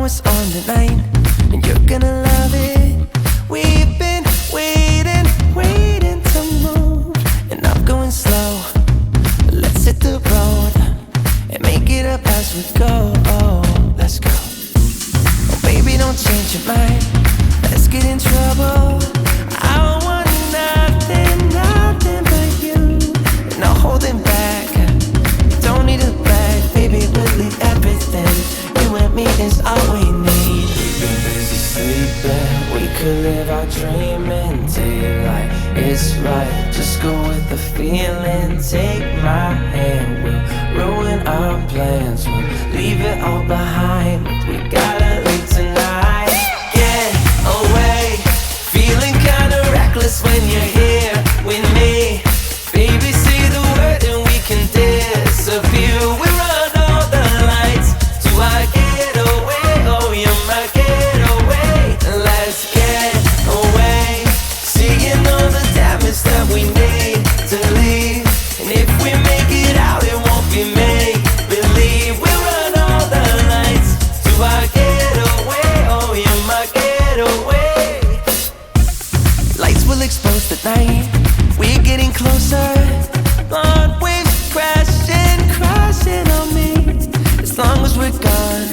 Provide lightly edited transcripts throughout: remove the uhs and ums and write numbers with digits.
know it's on tonight, and you're gonna love it. We've been waiting to move, and I'm going slow. Let's hit the road and make it up as we go. Oh, let's go. Oh, baby, don't change your mind. Let's get in trouble. I want nothing but you. No holding back. Don't need a bag, baby. We'll leave everything. You and me is all we need. We've been busy sleeping. We could live our dream in daylight. It's right. Just go with the feeling. Take my hand. We'll ruin our plans. We'll leave it all behind. We gotta leave tonight. Get away. Feeling kinda reckless when you're here with me. Baby, say the word and we can disappear. We run all the lights to our getaway. Oh, you're my getaway. Let's get away. Seeing all the damage that we need to leave. And if we make it out, it won't be make believe. We run all the lights to our getaway. Oh, you're my getaway. Lights will expose the night. We're getting closer. Long waves crashing on me. As long as we're gone,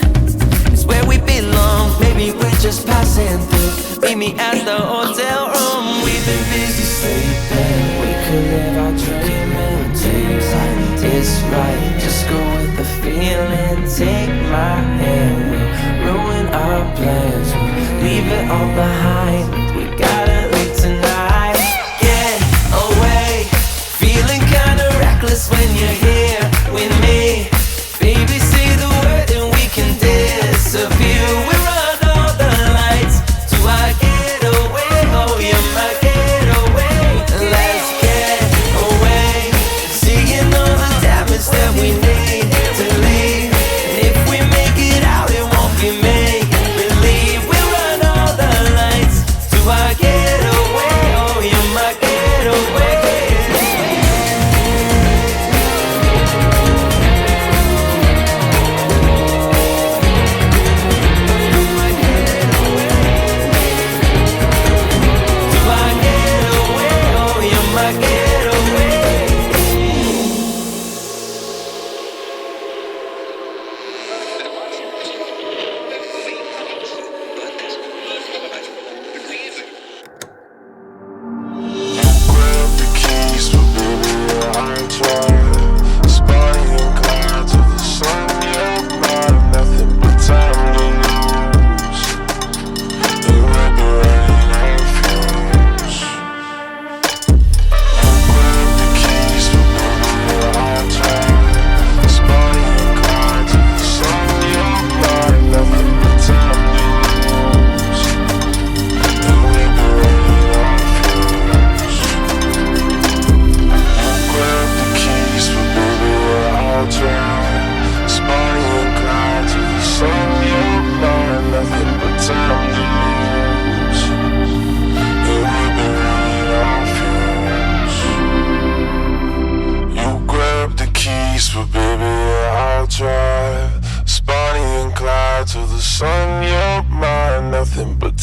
it's where we belong. Maybe we're just passing through. Meet me at the hotel room. We've been busy sleeping. We could live our dream in daylight. It's right. Just go with the feeling. Take my hand. We'll ruin our plans. We'll leave it all behind. We gotta leave tonight. Get away. Feeling kinda reckless when you're here with me. Baby, say the word and we can disappear. We run all the lights to our getaway. Oh, you're my getaway. Let's get away. Seeing all the damage that we need to leave. And if we make it out, it won't be make believe. We run all the lights to our getaway. Oh, you're my getaway.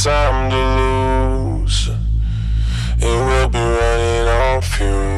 Time to lose, and we'll be running on fumes.